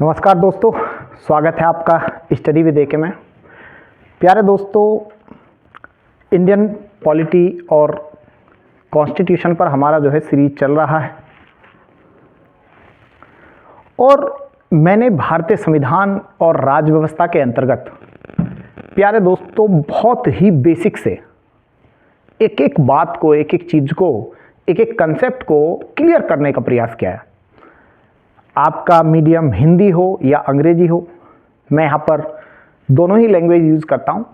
नमस्कार दोस्तों, स्वागत है आपका स्टडी विद एके में। प्यारे दोस्तों, इंडियन पॉलिटी और कॉन्स्टिट्यूशन पर हमारा जो है सीरीज चल रहा है और मैंने भारतीय संविधान और राज्य व्यवस्था के अंतर्गत प्यारे दोस्तों बहुत ही बेसिक से एक एक बात को, एक एक चीज़ को, एक एक कंसेप्ट को क्लियर करने का प्रयास किया है। आपका मीडियम हिंदी हो या अंग्रेजी हो, मैं यहाँ पर दोनों ही लैंग्वेज यूज़ करता हूँ।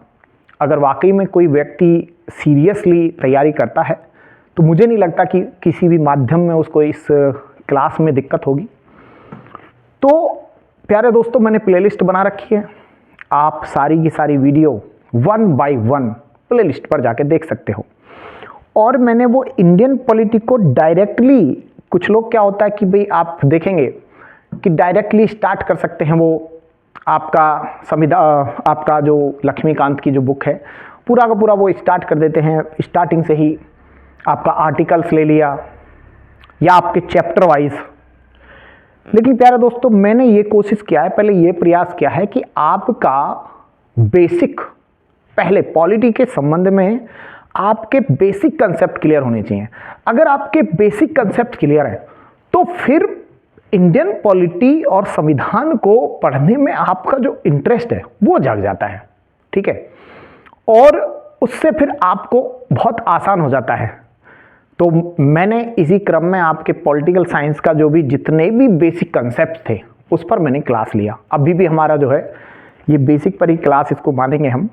अगर वाकई में कोई व्यक्ति सीरियसली तैयारी करता है तो मुझे नहीं लगता कि किसी भी माध्यम में उसको इस क्लास में दिक्कत होगी। तो प्यारे दोस्तों, मैंने प्लेलिस्ट बना रखी है, आप सारी की सारी वीडियो 1 बाय 1 प्लेलिस्ट पर जाके देख सकते हो। और मैंने वो इंडियन पॉलिटी को डायरेक्टली, कुछ लोग क्या होता है कि भाई आप देखेंगे कि डायरेक्टली स्टार्ट कर सकते हैं, वो आपका आपका जो लक्ष्मीकांत की जो बुक है पूरा का पूरा वो स्टार्ट कर देते हैं, स्टार्टिंग से ही आपका आर्टिकल्स ले लिया या आपके चैप्टर वाइज। लेकिन प्यारे दोस्तों, मैंने ये कोशिश किया है, पहले ये प्रयास किया है कि आपका बेसिक, पहले पॉलिटी के संबंध में आपके बेसिक कंसेप्ट क्लियर होने चाहिए। अगर आपके बेसिक कंसेप्ट क्लियर है तो फिर इंडियन पॉलिटी और संविधान को पढ़ने में आपका जो इंटरेस्ट है वो जाग जाता है, ठीक है, और उससे फिर आपको बहुत आसान हो जाता है। तो मैंने इसी क्रम में आपके पॉलिटिकल साइंस का जो भी जितने भी बेसिक कंसेप्ट थे उस पर मैंने क्लास लिया। अभी भी हमारा जो है ये बेसिक पर ही क्लास इसको मानेंगे हम।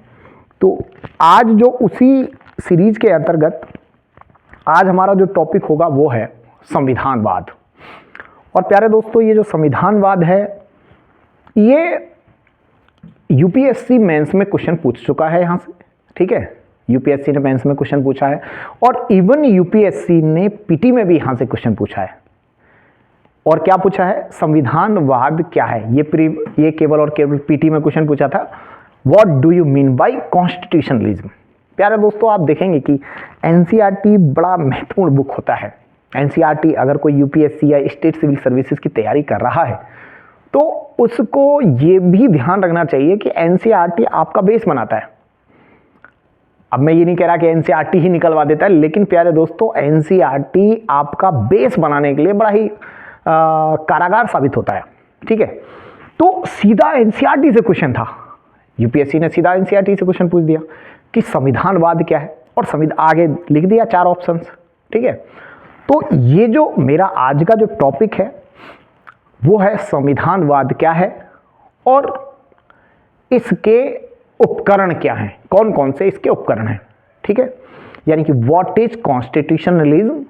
तो आज जो उसी सीरीज के अंतर्गत आज हमारा जो टॉपिक होगा वो है संविधानवाद। और प्यारे दोस्तों, ये जो संविधानवाद है ये यूपीएससी मेंस में क्वेश्चन पूछ चुका है यहाँ से, ठीक है, यूपीएससी ने मेंस में क्वेश्चन पूछा है और इवन यूपीएससी ने पीटी में भी यहाँ से क्वेश्चन पूछा है। और क्या पूछा है? संविधानवाद क्या है। ये केवल और केवल पीटी में क्वेश्चन पूछा था, what do you mean by constitutionalism. प्यारे दोस्तों, आप देखेंगे कि एनसीईआरटी बड़ा महत्वपूर्ण बुक होता है। एनसीईआरटी अगर कोई यूपीएससी या स्टेट सिविल सर्विसेज की तैयारी कर रहा है तो उसको ये भी ध्यान रखना चाहिए कि एनसीईआरटी आपका बेस बनाता है। अब मैं ये नहीं कह रहा कि एनसीईआरटी ही निकलवा देता है, लेकिन प्यारे दोस्तों, एनसीईआरटी आपका बेस बनाने के लिए बड़ा ही कारागार साबित होता है, ठीक है। तो सीधा एनसीईआरटी से क्वेश्चन था, यूपीएससी ने सीधा एनसीईआरटी से क्वेश्चन पूछ दिया कि संविधानवाद क्या है, और आगे लिख दिया 4 ऑप्शंस, ठीक है। तो ये जो मेरा आज का जो टॉपिक है वो है संविधानवाद क्या है और इसके उपकरण क्या हैं, कौन कौन से इसके उपकरण हैं, ठीक है। यानी कि what is constitutionalism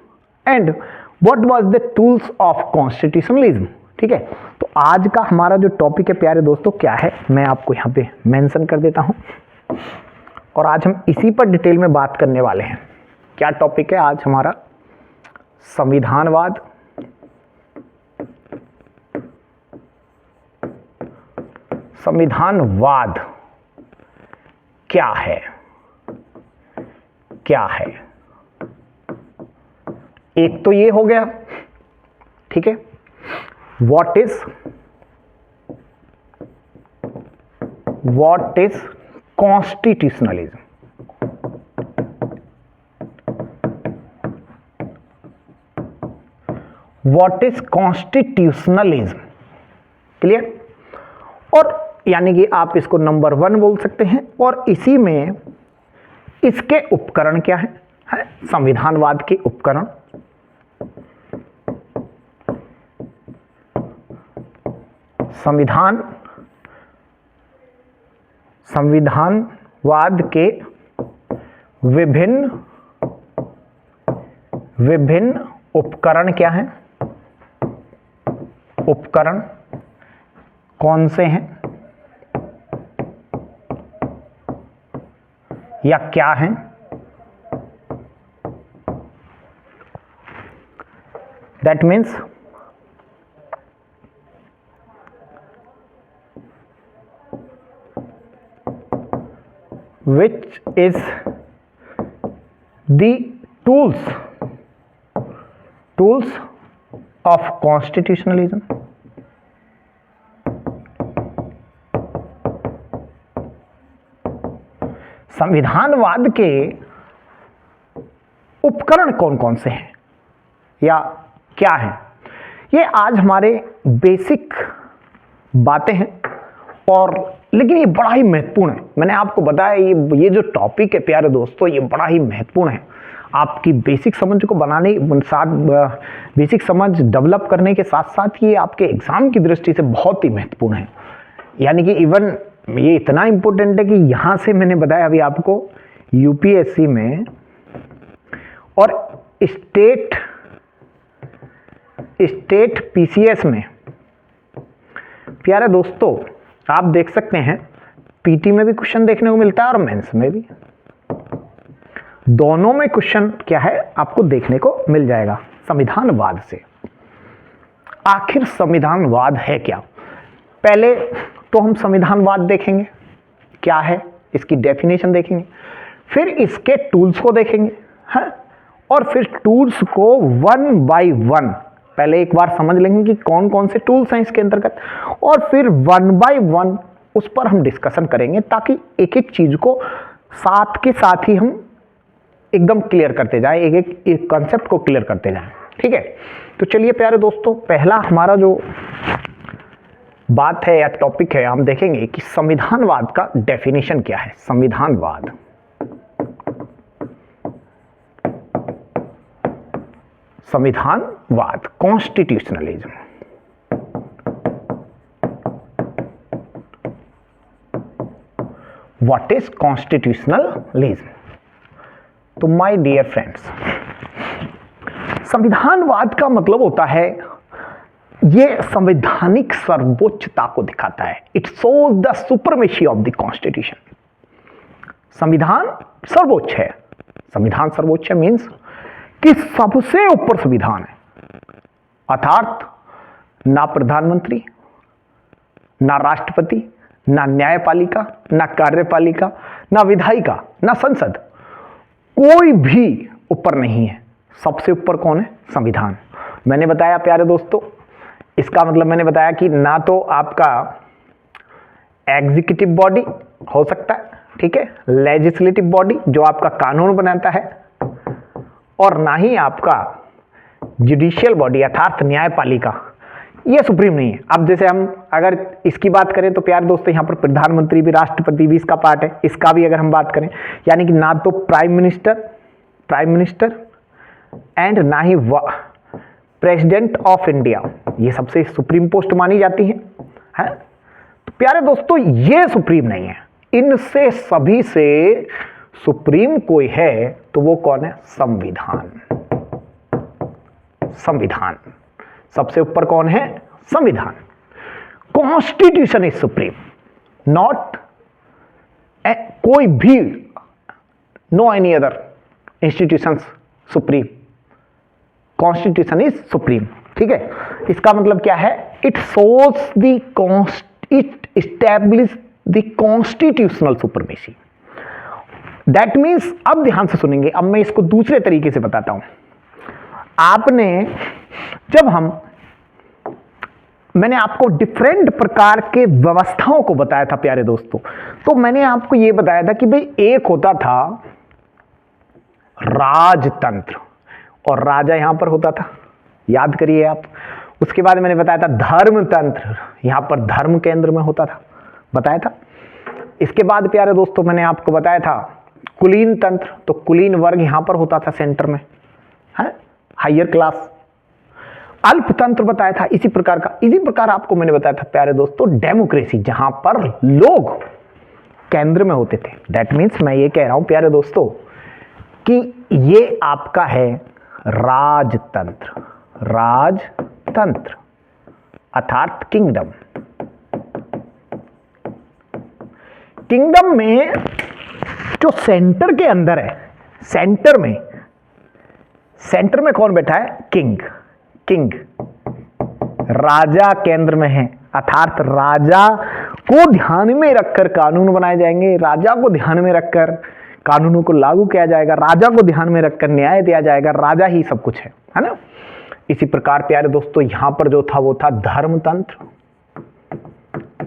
and what was the tools of constitutionalism, ठीक है। तो आज का हमारा जो टॉपिक है प्यारे दोस्तों क्या है, मैं आपको यहाँ पे मेंशन कर देता हूँ और आज हम इसी पर डिटेल में बात करने वाले हैं। क्या टॉपिक है आज हमारा? संविधानवाद, संविधानवाद क्या है, क्या है। एक तो ये हो गया, ठीक है, what is constitutionalism. What is constitutionalism, clear. और यानी कि आप इसको नंबर 1 बोल सकते हैं और इसी में इसके उपकरण क्या है संविधानवाद के उपकरण। संविधानवाद के विभिन्न उपकरण क्या हैं, उपकरण कौन से हैं या क्या हैं। That means which is the tools of constitutionalism. संविधानवाद के उपकरण कौन कौन से हैं या क्या हैं, ये आज हमारे बेसिक बातें हैं। और लेकिन ये बड़ा ही महत्वपूर्ण है। मैंने आपको बताया ये जो टॉपिक है प्यारे दोस्तों, ये बड़ा ही महत्वपूर्ण है। आपकी बेसिक समझ को बनाने साथ बेसिक समझ डेवलप करने के साथ साथ ये आपके एग्जाम की दृष्टि से बहुत ही महत्वपूर्ण है। यानी कि इवन ये इतना इंपॉर्टेंट है कि यहाँ से मैंने बताया अभी आपको यूपीएससी में और स्टेट पीसीएस में प्यारे दोस्तों आप देख सकते हैं, पीटी में भी क्वेश्चन देखने को मिलता है और मेंस में भी, दोनों में क्वेश्चन क्या है आपको देखने को मिल जाएगा संविधानवाद से। आखिर संविधानवाद है क्या? पहले तो हम संविधानवाद देखेंगे क्या है, इसकी डेफिनेशन देखेंगे, फिर इसके टूल्स को देखेंगे, हाँ, और फिर टूल्स को वन बाय वन पहले एक बार समझ लेंगे कि कौन कौन से टूल्स हैं इसके अंतर्गत, और फिर वन बाय वन उस पर हम डिस्कशन करेंगे ताकि एक एक चीज को साथ के साथ ही हम एकदम क्लियर करते जाएं, एक कॉन्सेप्ट को क्लियर करते जाएं। ठीक है, तो चलिए प्यारे दोस्तों, पहला हमारा जो बात है या टॉपिक है, हम देखेंगे कि संविधानवाद का डेफिनेशन क्या है। संविधानवाद कॉन्स्टिट्यूशनलिज्म। What is constitutionalism? तो माय डियर फ्रेंड्स, संविधानवाद का मतलब होता है ये संवैधानिक सर्वोच्चता को दिखाता है। It shows the supremacy of the constitution. संविधान सर्वोच्च है। संविधान सर्वोच्च मीन्स कि सबसे ऊपर संविधान है, अर्थात ना प्रधानमंत्री, ना राष्ट्रपति, ना न्यायपालिका, ना कार्यपालिका, ना विधायिका, ना संसद, कोई भी ऊपर नहीं है। सबसे ऊपर कौन है? संविधान। मैंने बताया प्यारे दोस्तों, इसका मतलब मैंने बताया कि ना तो आपका एग्जीक्यूटिव बॉडी हो सकता है, ठीक है, लेजिस्लेटिव बॉडी जो आपका कानून बनाता है, और ना ही आपका जुडिशियल बॉडी अर्थात न्यायपालिका, ये सुप्रीम नहीं है। अब जैसे हम अगर इसकी बात करें तो प्यारे दोस्तों यहाँ पर प्रधानमंत्री भी, राष्ट्रपति भी इसका पार्ट है। इसका भी अगर हम बात करें, यानी कि ना तो प्राइम मिनिस्टर एंड ना ही प्रेसिडेंट ऑफ इंडिया, ये सबसे सुप्रीम पोस्ट मानी जाती है। तो प्यारे दोस्तों ये सुप्रीम नहीं है। इनसे सभी से सुप्रीम कोई है तो वो कौन है? संविधान। संविधान सबसे ऊपर कौन है? संविधान। कॉन्स्टिट्यूशन इज सुप्रीम, नॉट कोई भी, no any other institutions supreme. Constitution is supreme. ठीक है, इसका मतलब क्या है? It shows it establish the constitutional supremacy. That means, अब ध्यान से सुनेंगे, अब मैं इसको दूसरे तरीके से बताता हूं। मैंने आपको डिफरेंट प्रकार के व्यवस्थाओं को बताया था प्यारे दोस्तों। तो मैंने आपको यह बताया था कि भाई एक होता था राजतंत्र, और राजा यहां पर होता था, याद करिए आप। उसके बाद मैंने बताया था धर्मतंत्र, यहां पर धर्म केंद्र में होता था, बताया था। इसके बाद प्यारे दोस्तों मैंने आपको बताया था कुलीन तंत्र, तो कुलीन वर्ग यहां पर होता था सेंटर में, है हायर क्लास। अल्पतंत्र बताया था इसी प्रकार का। इसी प्रकार आपको मैंने बताया था प्यारे दोस्तों डेमोक्रेसी, जहां पर लोग केंद्र में होते थे। दैट मीन्स मैं ये कह रहा हूं प्यारे दोस्तों कि ये आपका है राजतंत्र। राजतंत्र अर्थात किंगडम। किंगडम में जो सेंटर के अंदर है, सेंटर में कौन बैठा है? किंग। राजा केंद्र में है, अर्थात राजा को ध्यान में रखकर कानून बनाए जाएंगे, राजा को ध्यान में रखकर कानूनों को लागू किया जाएगा, राजा को ध्यान में रखकर न्याय दिया जाएगा, राजा ही सब कुछ है ना। इसी प्रकार प्यारे दोस्तों यहां पर जो था वो था धर्मतंत्र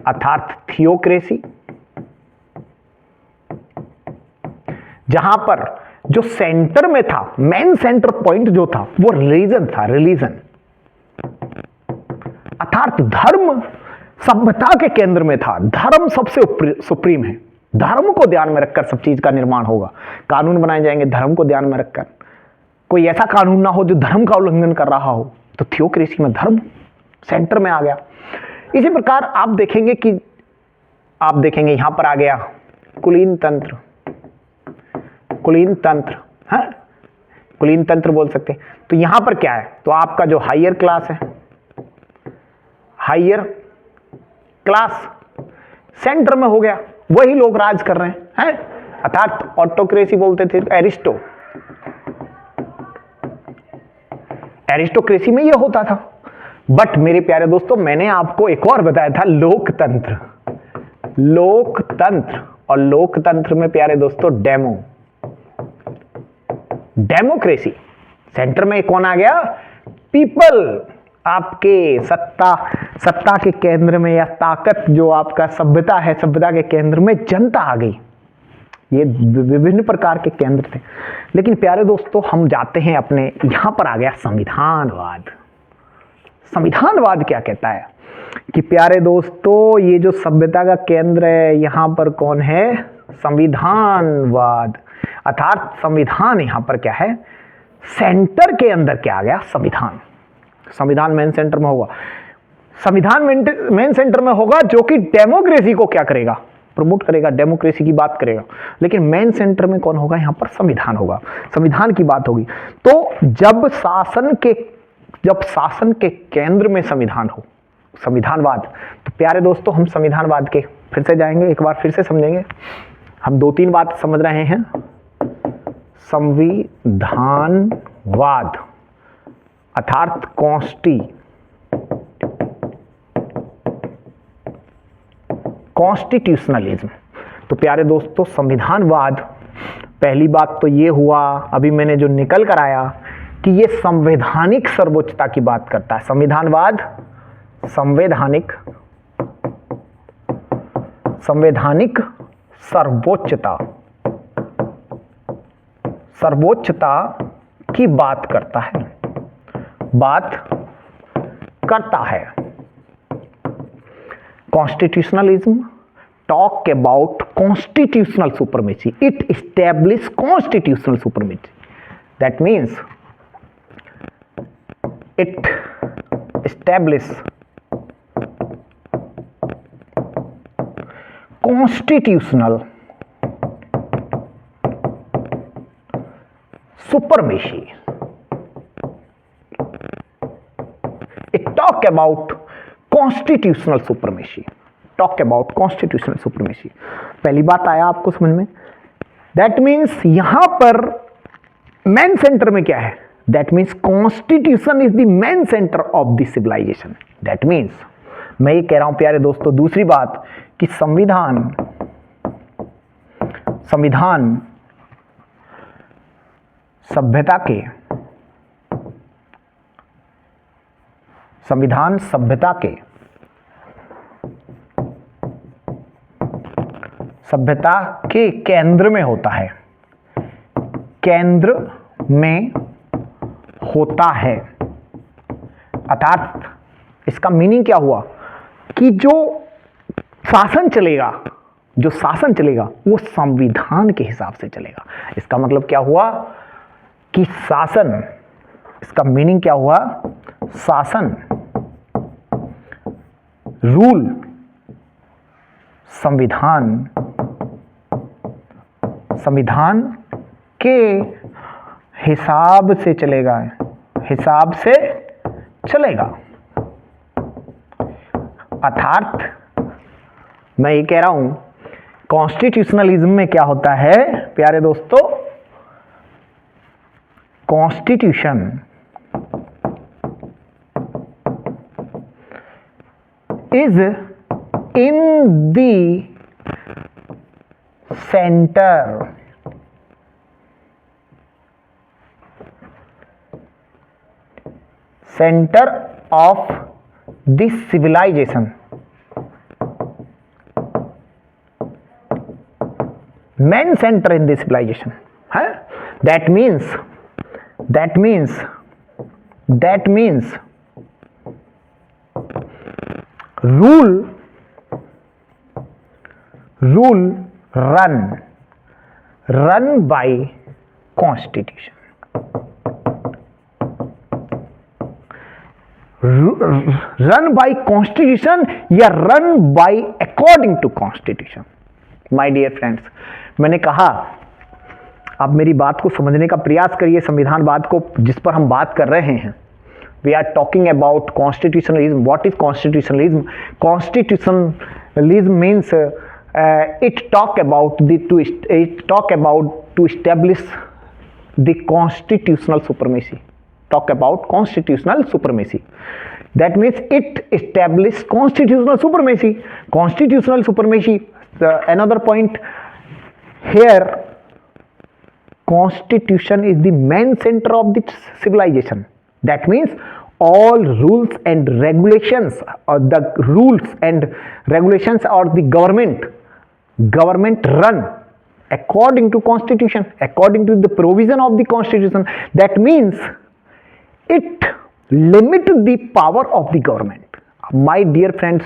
अर्थात थियोक्रेसी। जहां पर जो सेंटर में था, मेन सेंटर पॉइंट जो था वो रिलीजन था, रिलीजन अर्थात धर्म सभ्यता के केंद्र में था। धर्म सबसे सुप्रीम है, धर्म को ध्यान में रखकर सब चीज का निर्माण होगा, कानून बनाए जाएंगे धर्म को ध्यान में रखकर। कोई ऐसा कानून ना हो जो धर्म का उल्लंघन कर रहा हो, तो थियोक्रेसी में धर्म सेंटर में आ गया। इसी प्रकार आप देखेंगे यहां पर आ गया कुलीन तंत्र, कुलीन तंत्र, हाँ कुलीन तंत्र बोल सकते हैं। तो यहां पर क्या है, तो आपका जो हायर क्लास है, हायर क्लास सेंटर में हो गया, वही लोग राज कर रहे हैं, अर्थात ऑटोक्रेसी बोलते थे एरिस्टोक्रेसी में यह होता था। बट मेरे प्यारे दोस्तों, मैंने आपको एक और बताया था, लोकतंत्र, लोकतंत्र। और लोकतंत्र में प्यारे दोस्तों डेमोक्रेसी, सेंटर में कौन आ गया, पीपल। आपके सत्ता के केंद्र में, या ताकत जो आपका सभ्यता है, सभ्यता के केंद्र में जनता आ गई। ये विभिन्न प्रकार के केंद्र थे। लेकिन प्यारे दोस्तों, हम जाते हैं अपने, यहां पर आ गया संविधानवाद। संविधानवाद क्या कहता है कि प्यारे दोस्तों, ये जो सभ्यता का केंद्र है, यहां पर कौन है, संविधानवाद। अर्थात संविधान यहां पर क्या है, सेंटर के अंदर क्या आ गया, संविधान। संविधान मेन सेंटर में होगा, संविधान मेन सेंटर में होगा, जो कि डेमोक्रेसी को क्या करेगा, प्रमोट करेगा, डेमोक्रेसी की बात करेगा। लेकिन मेन सेंटर में कौन होगा, यहां पर संविधान होगा, संविधान की बात होगी। तो जब शासन के केंद्र में संविधान हो, संविधानवाद, तो प्यारे दोस्तों हम संविधानवाद के फिर से जाएंगे, एक बार फिर से समझेंगे। हम 2-3 बात समझ रहे हैं। संविधानवाद अर्थात कॉन्स्टिट्यूशनलिज्म। तो प्यारे दोस्तों, संविधानवाद, पहली बात तो ये हुआ, अभी मैंने जो निकल कर आया कि ये संवैधानिक सर्वोच्चता की बात करता है। संविधानवाद संवैधानिक सर्वोच्चता की बात करता है। Constitutionalism talk about constitutional supremacy. It establishes constitutional supremacy. That means it establishes constitutional supremacy. It talk about constitutional supremacy. Talk about constitutional supremacy. पहली बात आया आपको समझ में? That means यहां पर मेन सेंटर में क्या है? That means constitution is the main center of the civilization. That means मैं ये कह रहा हूं प्यारे दोस्तों, दूसरी बात कि संविधान सभ्यता के केंद्र में होता है, केंद्र में होता है। अर्थात इसका मीनिंग क्या हुआ कि जो शासन चलेगा वो संविधान के हिसाब से चलेगा। इसका मतलब क्या हुआ कि शासन, इसका मीनिंग क्या हुआ, शासन, रूल संविधान के हिसाब से चलेगा, अर्थात मैं ये कह रहा हूं कॉन्स्टिट्यूशनलिज्म में क्या होता है प्यारे दोस्तों, constitution is in the center of this civilization, main centre in the civilisation है। That means rule run by constitution, run by constitution या run by according to constitution। My dear friends, मैंने कहा आप मेरी बात को समझने का प्रयास करिए, संविधानवाद को जिस पर हम बात कर रहे हैं। We are talking about constitutionalism. What is constitutionalism? Constitutionalism means it talk about to establish the constitutional supremacy. Talk about constitutional supremacy. That means it establishes constitutional supremacy. Constitutional supremacy. Another point here. Constitution is the main center of the civilization. That means all rules and regulations, or the rules and regulations or the government run according to constitution, according to the provision of the constitution. That means it limit the power of the government. My dear friends,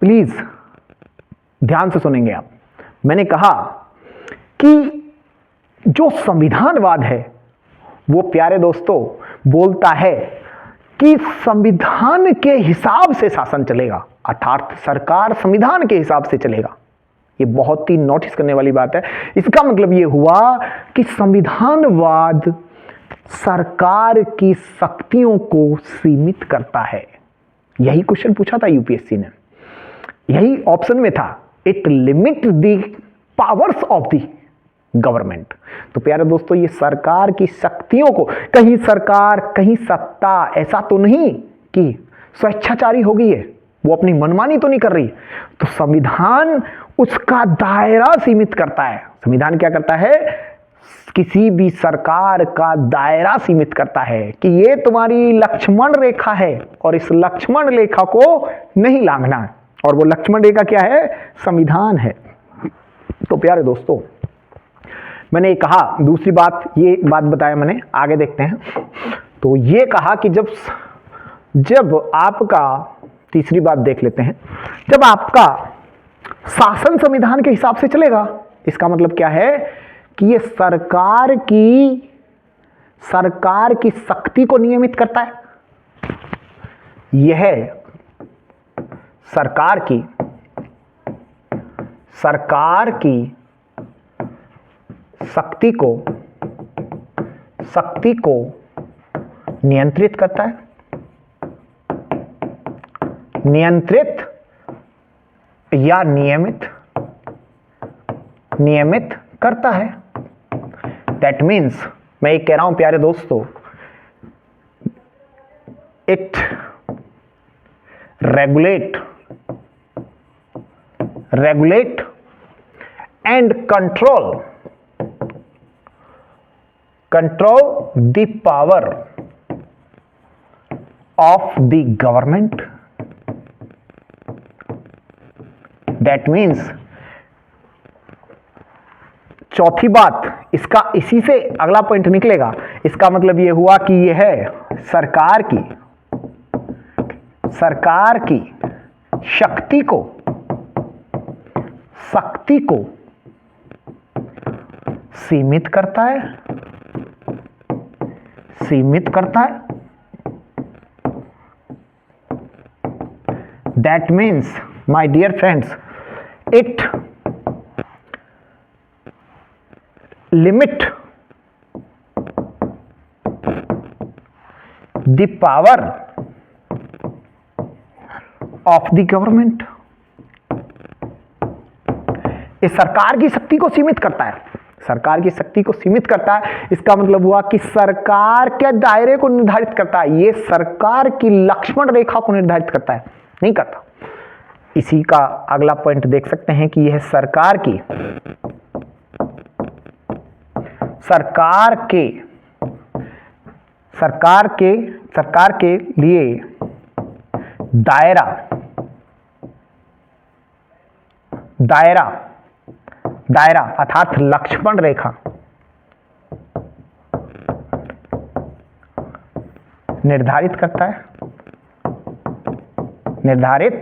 please ध्यान से सुनेंगे आप। मैंने कहा कि जो संविधानवाद है वो प्यारे दोस्तों बोलता है कि संविधान के हिसाब से शासन चलेगा, अर्थात सरकार संविधान के हिसाब से चलेगा। ये बहुत ही नोटिस करने वाली बात है। इसका मतलब ये हुआ कि संविधानवाद सरकार की शक्तियों को सीमित करता है। यही क्वेश्चन पूछा था यूपीएससी ने, यही ऑप्शन में था, it limit the powers of the government. तो प्यारे दोस्तों, ये सरकार की शक्तियों को, कहीं सरकार कहीं सत्ता ऐसा तो नहीं कि स्वेच्छाचारी हो गई है, वो अपनी मनमानी तो नहीं कर रही। तो संविधान उसका दायरा सीमित करता है। संविधान क्या करता है? किसी भी सरकार का दायरा सीमित करता है कि ये तुम्हारी लक्ष्मण रेखा है और इस लक्ष्मण रेखा को नहीं लांघना है। और वो लक्ष्मण रेखा क्या है? संविधान है। तो प्यारे दोस्तों, मैंने कहा दूसरी बात, ये बात बताया मैंने, आगे देखते हैं। तो ये कहा कि जब आपका, तीसरी बात देख लेते हैं, जब आपका शासन संविधान के हिसाब से चलेगा, इसका मतलब क्या है कि ये सरकार की शक्ति को नियमित करता है। यह सरकार की शक्ति को नियंत्रित करता है, नियंत्रित या नियमित करता है। दैट मीन्स, मैं ये कह रहा हूं प्यारे दोस्तों, it regulate and control the power of the government. That means, चौथी बात, इसका इसी से अगला पॉइंट निकलेगा। इसका मतलब यह हुआ कि यह है सरकार की शक्ति को सीमित करता है। That means, my dear friends, it limit the power of the government. इस सरकार की शक्ति को सीमित करता है, सरकार की शक्ति को सीमित करता है। इसका मतलब हुआ कि सरकार के दायरे को निर्धारित करता है, ये सरकार की लक्ष्मण रेखा को निर्धारित करता है, नहीं करता। इसी का अगला पॉइंट देख सकते हैं कि यह सरकार के लिए दायरा, दायरा अर्थात लक्ष्मण रेखा निर्धारित करता है, निर्धारित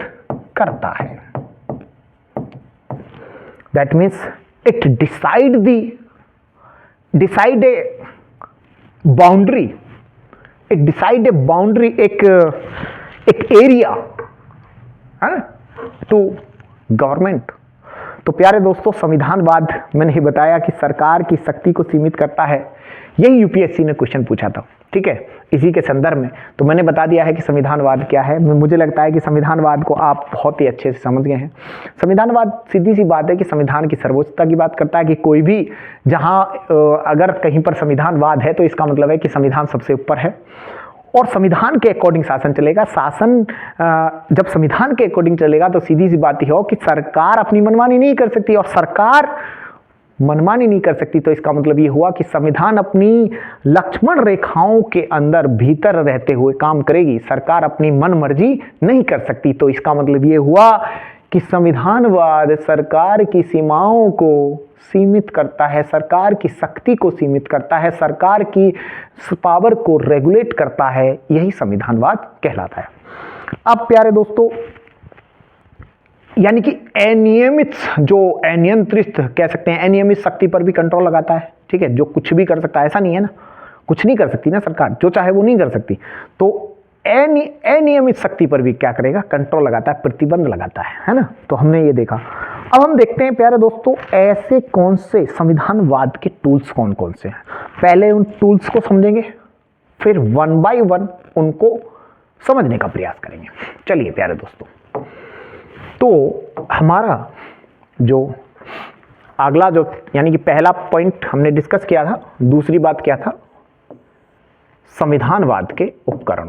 करता है। That means it decide A boundary, it decide A boundary, एक एरिया है टू गवर्नमेंट। तो प्यारे दोस्तों, संविधानवाद मैंने ही बताया कि सरकार की शक्ति को सीमित करता है। यही यूपीएससी ने क्वेश्चन पूछा था, ठीक है, इसी के संदर्भ में। तो मैंने बता दिया है कि संविधानवाद क्या है। मुझे लगता है कि संविधानवाद को आप बहुत ही अच्छे से समझ गए हैं। संविधानवाद सीधी सी बात है कि संविधान की सर्वोच्चता की बात करता है, कि कोई भी जहां अगर कहीं पर संविधानवाद है तो इसका मतलब है कि संविधान सबसे ऊपर है और संविधान के अकॉर्डिंग शासन चलेगा। शासन जब संविधान के अकॉर्डिंग चलेगा तो सीधी सी बात ही हो कि सरकार अपनी मनमानी नहीं कर सकती, और सरकार मनमानी नहीं कर सकती तो इसका मतलब ये हुआ कि संविधान अपनी लक्ष्मण रेखाओं के अंदर भीतर रहते हुए काम करेगी। सरकार अपनी मन मर्जी नहीं कर सकती, तो इसका मतलब ये हुआ कि संविधानवाद सरकार की सीमाओं को सीमित करता है, सरकार की शक्ति को सीमित करता है, सरकार की पावर को रेगुलेट करता है। यही संविधानवाद कहलाता है। अब प्यारे दोस्तों, यानी कि अनियमित, जो अनियंत्रित कह सकते हैं, अनियमित शक्ति पर भी कंट्रोल लगाता है, ठीक है, जो कुछ भी कर सकता है। ऐसा नहीं है ना, कुछ नहीं कर सकती ना सरकार, जो चाहे वो नहीं कर सकती। तो अनियमित शक्ति पर भी क्या करेगा, कंट्रोल लगाता है, प्रतिबंध लगाता है ना। तो हमने ये देखा। अब हम देखते हैं प्यारे दोस्तों, ऐसे कौन से संविधानवाद के टूल्स कौन कौन से हैं। पहले उन टूल्स को समझेंगे, फिर वन बाय वन उनको समझने का प्रयास करेंगे। चलिए प्यारे दोस्तों, तो हमारा जो अगला जो यानी कि पहला पॉइंट हमने डिस्कस किया था, दूसरी बात क्या था, संविधानवाद के उपकरण।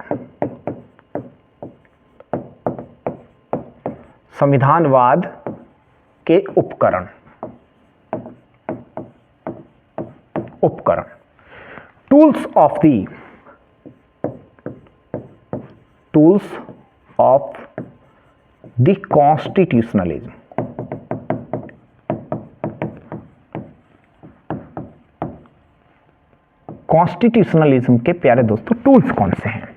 संविधानवाद के उपकरण, उपकरण, tools of the constitutionalism. Constitutionalism के प्यारे दोस्तों टूल्स कौन से हैं,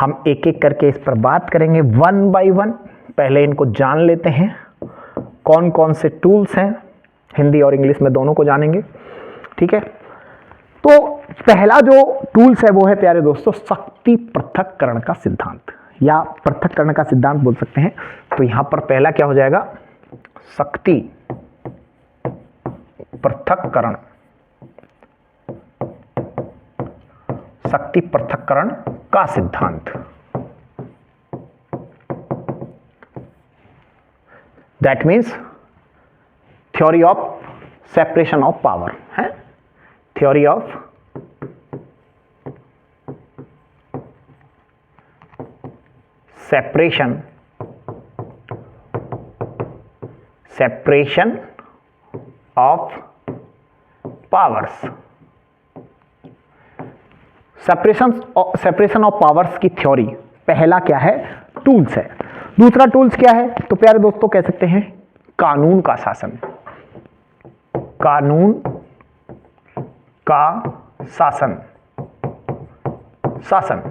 हम एक एक करके इस पर बात करेंगे वन बाय वन। पहले इनको जान लेते हैं, कौन कौन से टूल्स हैं, हिंदी और इंग्लिश में दोनों को जानेंगे, ठीक है। तो पहला जो टूल्स है वो है प्यारे दोस्तों शक्ति पृथक्करण का सिद्धांत, या पृथक्करण का सिद्धांत बोल सकते हैं। तो यहां पर पहला क्या हो जाएगा, शक्ति पृथक्करण, शक्ति पृथक्करण का सिद्धांत। That means theory of separation of power है, theory of separation of powers, separation of powers की थ्योरी पहला क्या है, टूल्स है। दूसरा टूल्स क्या है, तो प्यारे दोस्तों कह सकते हैं कानून का शासन, कानून का शासन, शासन।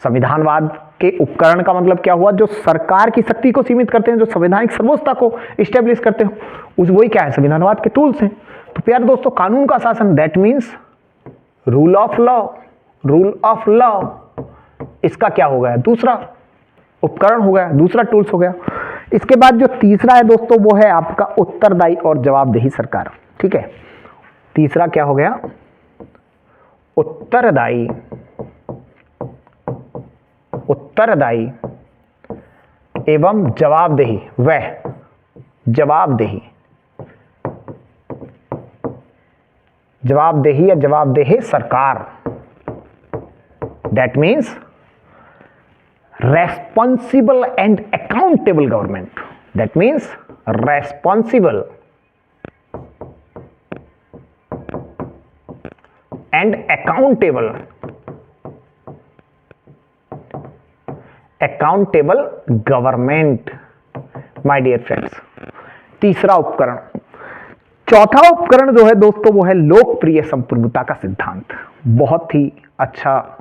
संविधानवाद के उपकरण का मतलब क्या हुआ, जो सरकार की शक्ति को सीमित करते हैं, जो संवैधानिक सर्वोच्चता को इस्टेब्लिश करते हैं, उस वही क्या है, संविधानवाद के टूल्स हैं। तो प्यारे दोस्तों कानून का शासन, that means rule of law, rule of law, इसका क्या हो गया, दूसरा उपकरण हो गया, दूसरा टूल्स हो गया। इसके बाद जो तीसरा है दोस्तों वो है आपका उत्तरदायी और जवाबदेही सरकार, ठीक है। तीसरा क्या हो गया, उत्तरदायी, उत्तरदायी एवं जवाबदेही, वह जवाबदेही, जवाबदेही या जवाबदेह सरकार। That means responsible and accountable government. That means responsible and accountable, accountable government, my dear friends. तीसरा उपकरण। चौथा उपकरण जो है दोस्तों वो है लोकप्रिय संप्रभुता का सिद्धांत। बहुत ही अच्छा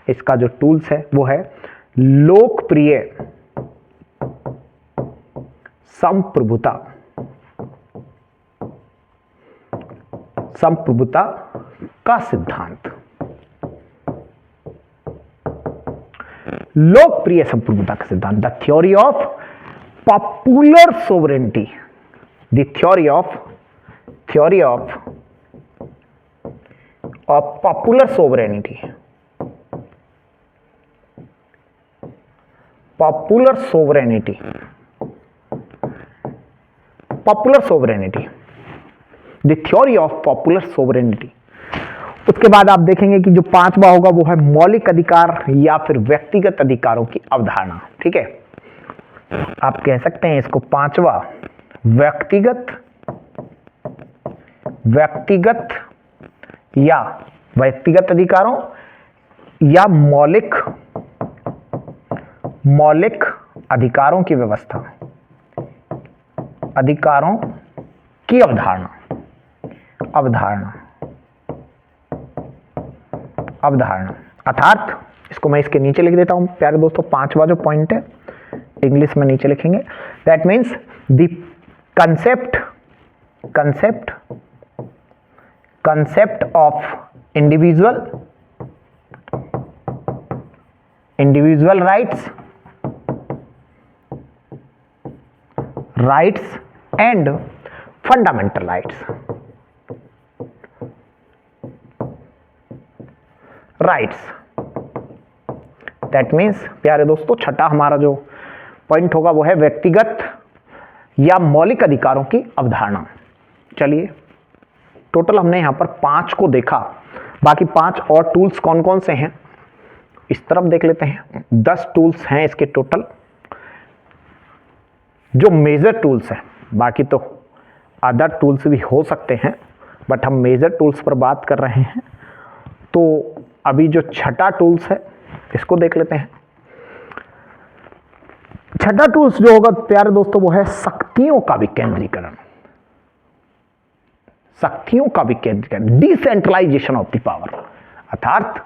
इसका जो टूल्स है वो है लोकप्रिय संप्रभुता का सिद्धांत। लोकप्रिय संप्रभुता का सिद्धांत, the theory of popular sovereignty, the theory of popular sovereignty, popular sovereignty, the theory of popular sovereignty. उसके बाद आप देखेंगे कि जो पांचवा होगा वो है मौलिक अधिकार या फिर व्यक्तिगत अधिकारों की अवधारणा। ठीक है, आप कह सकते हैं इसको पांचवा व्यक्तिगत अधिकारों या मौलिक अधिकारों की व्यवस्था, अधिकारों की अवधारणा। अर्थात इसको मैं इसके नीचे लिख देता हूं प्यारे दोस्तों। पांचवा जो पॉइंट है इंग्लिश में नीचे लिखेंगे, that means the concept of individual rights and fundamental rights. That means प्यारे दोस्तों छठा हमारा जो पॉइंट होगा वो है व्यक्तिगत या मौलिक अधिकारों की अवधारणा। चलिए, टोटल हमने यहां पर 5 को देखा, बाकी 5 और टूल्स कौन कौन से हैं इस तरफ देख लेते हैं। 10 टूल्स हैं इसके टोटल, जो मेजर टूल्स हैं। बाकी तो अदर टूल्स भी हो सकते हैं, बट हम मेजर टूल्स पर बात कर रहे हैं। तो अभी जो छठा टूल्स है इसको देख लेते हैं। छठा टूल्स जो होगा प्यारे दोस्तों वो है शक्तियों का विकेंद्रीकरण, डिसेंट्रलाइजेशन ऑफ द पावर। अर्थात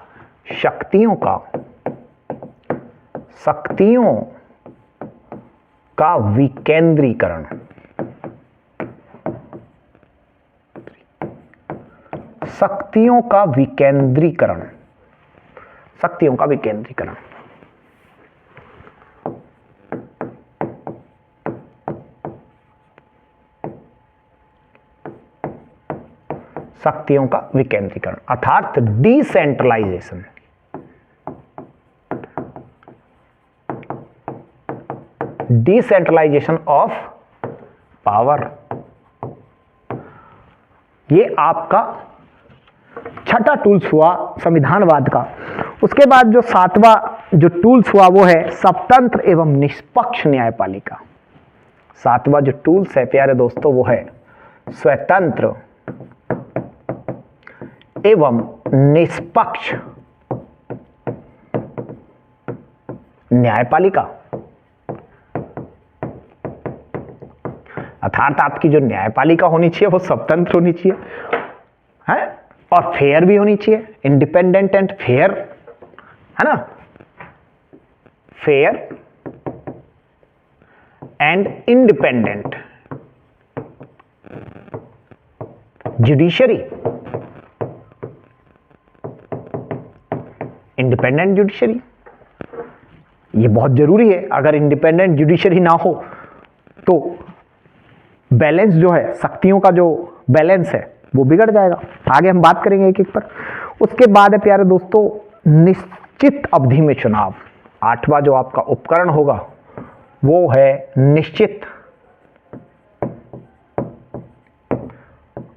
शक्तियों का विकेंद्रीकरण, शक्तियों का विकेंद्रीकरण। अर्थात डिसेंट्रलाइजेशन ऑफ पावर। ये आपका छठा टूल्स हुआ संविधानवाद का। उसके बाद जो 7वां जो टूल्स हुआ वो है स्वतंत्र एवं निष्पक्ष न्यायपालिका। 7वां जो टूल्स है प्यारे दोस्तों वो है स्वतंत्र एवं निष्पक्ष न्यायपालिका। अर्थात आपकी जो न्यायपालिका होनी चाहिए वो स्वतंत्र होनी चाहिए है, और फेयर भी होनी चाहिए, इंडिपेंडेंट एंड फेयर, है ना, fair and independent judiciary, independent judiciary ये बहुत जरूरी है। अगर इंडिपेंडेंट जुडिशरी ना हो तो बैलेंस जो है, शक्तियों का जो बैलेंस है वो बिगड़ जाएगा। आगे हम बात करेंगे एक एक पर। उसके बाद है प्यारे दोस्तों निश्चित अवधि में चुनाव। 8वां जो आपका उपकरण होगा वो है निश्चित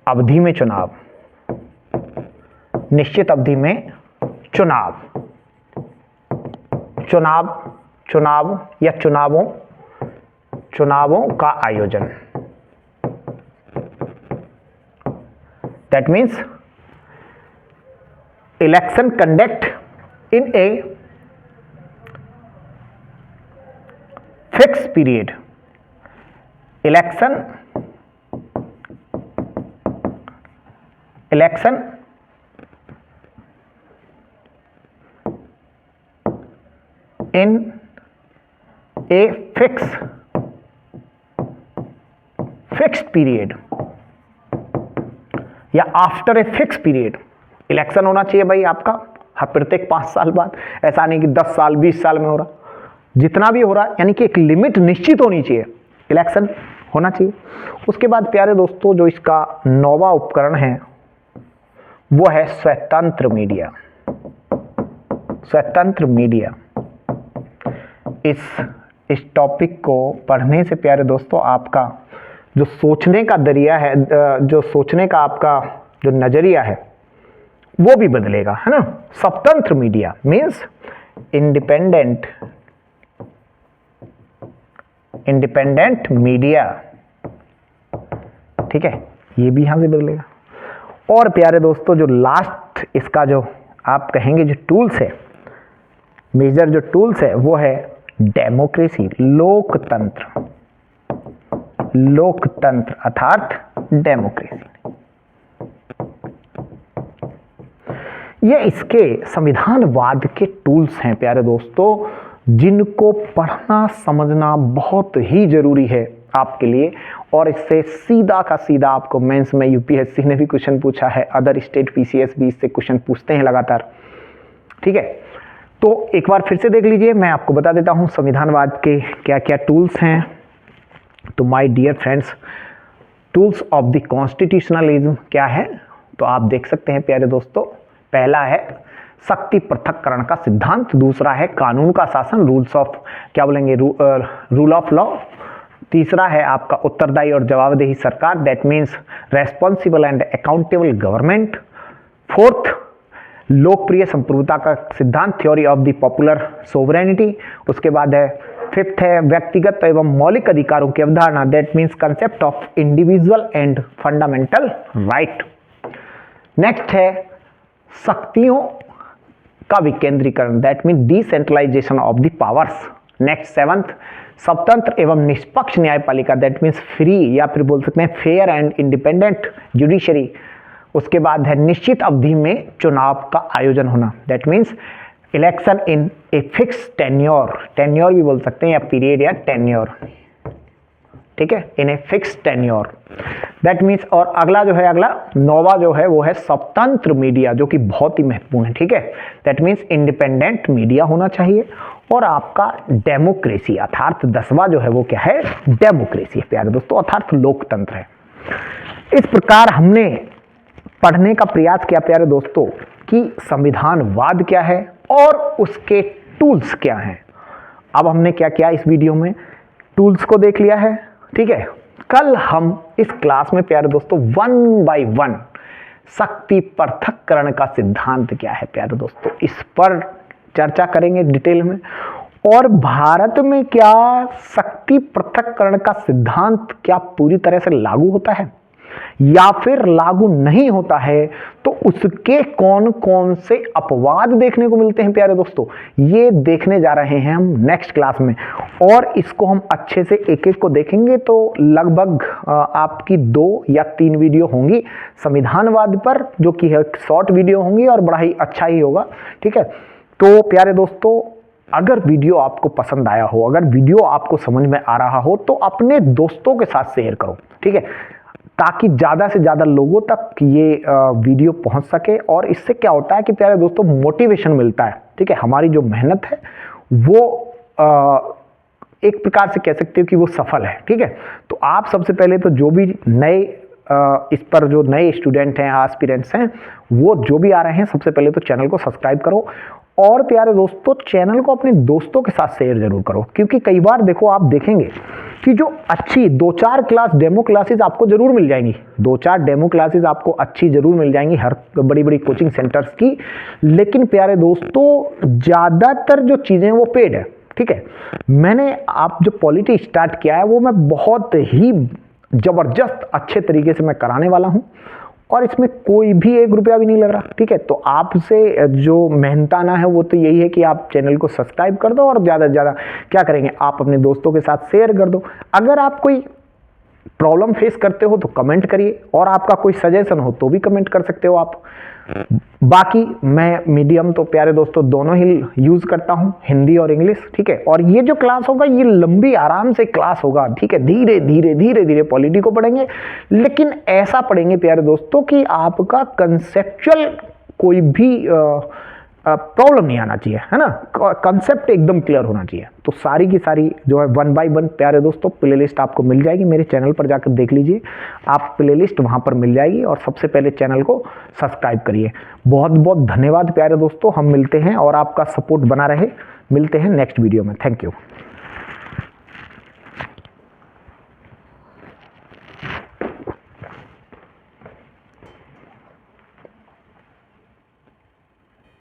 अवधि में चुनाव। निश्चित अवधि में चुनाव या चुनावों का आयोजन। That means election conduct in a fixed period. Election election in a fixed period या after a fix period. Election होना चाहिए भाई आपका हर प्रत्येक 5 साल बाद, ऐसा नहीं कि 10 साल 20 साल में हो रहा, जितना भी हो रहा, यानी कि एक लिमिट निश्चित होनी चाहिए, इलेक्शन होना चाहिए। उसके बाद प्यारे दोस्तों जो इसका 9वां उपकरण है वो है स्वतंत्र मीडिया। स्वतंत्र मीडिया, इस टॉपिक को पढ़ने से प्यारे दोस्तों आपका जो सोचने का दरिया है, जो सोचने का आपका जो नजरिया है वो भी बदलेगा, है ना। स्वतंत्र मीडिया मीन्स इंडिपेंडेंट मीडिया, ठीक है, ये भी यहां से बदलेगा। और प्यारे दोस्तों जो लास्ट इसका जो आप कहेंगे जो टूल्स है, मेजर जो टूल्स है वो है डेमोक्रेसी, लोकतंत्र अर्थात डेमोक्रेसी। ये इसके संविधानवाद के टूल्स हैं प्यारे दोस्तों, जिनको पढ़ना समझना बहुत ही जरूरी है आपके लिए। और इससे सीधा का सीधा आपको मेंस में यूपीएससी ने भी क्वेश्चन पूछा है, अदर स्टेट पीसीएस भी इससे क्वेश्चन पूछते हैं लगातार, ठीक है। तो एक बार फिर से देख लीजिए, मैं आपको बता देता हूं संविधानवाद के क्या क्या टूल्स हैं। तो my dear friends, tools of the constitutionalism क्या है, तो आप देख सकते हैं प्यारे दोस्तों। पहला है शक्ति पृथक्करण का सिद्धांत, दूसरा है कानून का शासन, रूल ऑफ लॉ, तीसरा है आपका उत्तरदायी और जवाबदेही सरकार, that means responsible and accountable government, fourth लोकप्रिय संप्रभुता का सिद्धांत, theory of the popular sovereignty, उसके बाद है फिफ्थ है व्यक्तिगत एवं मौलिक अधिकारों की अवधारणा, that means concept of individual and fundamental right. Next है शक्तियों का विकेंद्रीकरण, that mean decentralisation of the powers. Next seventh स्वतंत्र एवं निष्पक्ष न्यायपालिका, दैट मीन्स फ्री या फिर बोल सकते हैं फेयर एंड इंडिपेंडेंट जुडिशरी। उसके बाद है निश्चित अवधि में चुनाव का आयोजन होना, that means election in a fix tenure, tenure भी बोल सकते हैं या पीरियड या टेन्योर, ठीक है, in a fix tenure, that means. और अगला जो है, अगला 9वां जो है वो है स्वतंत्र मीडिया, जो कि बहुत ही महत्वपूर्ण है, ठीक है, दैट मीन्स इंडिपेंडेंट मीडिया होना चाहिए। और आपका डेमोक्रेसी अर्थात 10वां जो है वो क्या है, डेमोक्रेसी है प्यारे दोस्तों, अर्थात लोकतंत्र है। इस प्रकार हमने पढ़ने का प्रयास किया प्यारे दोस्तों कि संविधानवाद क्या है और उसके टूल्स क्या हैं। अब हमने क्या किया इस वीडियो में, टूल्स को देख लिया है, ठीक है। कल हम इस क्लास में प्यारे दोस्तों 1 बाय 1 शक्ति पृथक्करण का सिद्धांत क्या है प्यारे दोस्तों, इस पर चर्चा करेंगे डिटेल में। और भारत में क्या शक्ति पृथक्करण का सिद्धांत क्या पूरी तरह से लागू होता है या फिर लागू नहीं होता है, तो उसके कौन कौन से अपवाद देखने को मिलते हैं प्यारे दोस्तों, ये देखने जा रहे हैं हम नेक्स्ट क्लास में। और इसको हम अच्छे से एक एक को देखेंगे, तो लगभग आपकी 2 या 3 वीडियो होंगी संविधानवाद पर, जो कि शॉर्ट वीडियो होंगी और बड़ा ही अच्छा ही होगा, ठीक है। तो प्यारे दोस्तों अगर वीडियो आपको पसंद आया हो, अगर वीडियो आपको समझ में आ रहा हो, तो अपने दोस्तों के साथ शेयर करो, ठीक है, ताकि ज़्यादा से ज़्यादा लोगों तक ये वीडियो पहुंच सके। और इससे क्या होता है कि प्यारे दोस्तों मोटिवेशन मिलता है, ठीक है, हमारी जो मेहनत है वो एक प्रकार से कह सकते हो कि वो सफल है, ठीक है। तो आप सबसे पहले तो जो भी नए इस पर जो नए स्टूडेंट हैं, एस्पिरेंट्स हैं, वो जो भी आ रहे हैं, सबसे पहले तो चैनल को सब्सक्राइब करो। और प्यारे दोस्तों चैनल को अपने दोस्तों के साथ शेयर जरूर करो, क्योंकि कई बार देखो आप देखेंगे कि जो अच्छी 2-4 क्लास डेमो क्लासेस आपको जरूर मिल जाएंगी, 2-4 डेमो क्लासेस आपको अच्छी जरूर मिल जाएंगी हर बड़ी बड़ी कोचिंग सेंटर्स की, लेकिन प्यारे दोस्तों ज़्यादातर जो चीज़ें वो पेड है, ठीक है। मैंने आप जो पॉलिटी स्टार्ट किया है वो मैं बहुत ही ज़बरदस्त अच्छे तरीके से मैं कराने वाला हूँ, और इसमें कोई भी 1 रुपया भी नहीं लग रहा, ठीक है। तो आपसे जो मेहनताना है वो तो यही है कि आप चैनल को सब्सक्राइब कर दो और ज़्यादा से ज़्यादा क्या करेंगे, आप अपने दोस्तों के साथ शेयर कर दो। अगर आप कोई प्रॉब्लम फेस करते हो तो कमेंट करिए, और आपका कोई सजेशन हो तो भी कमेंट कर सकते हो आप। बाकी मैं मीडियम तो प्यारे दोस्तों दोनों ही यूज करता हूं, हिंदी और इंग्लिश, ठीक है। और ये जो क्लास होगा ये लंबी आराम से क्लास होगा, ठीक है। धीरे धीरे धीरे धीरे पॉलिटी को पढ़ेंगे, लेकिन ऐसा पढ़ेंगे प्यारे दोस्तों कि आपका कंसेप्चुअल कोई भी प्रॉब्लम नहीं आना चाहिए, है ना। कंसेप्ट एकदम क्लियर होना चाहिए। तो सारी की सारी जो है 1 बाय 1 प्यारे दोस्तों प्लेलिस्ट आपको मिल जाएगी, मेरे चैनल पर जाकर देख लीजिए, आप प्लेलिस्ट वहां पर मिल जाएगी। और सबसे पहले चैनल को सब्सक्राइब करिए। बहुत बहुत धन्यवाद प्यारे दोस्तों, हम मिलते हैं और आपका सपोर्ट बना रहे। मिलते हैं नेक्स्ट वीडियो में। Thank you.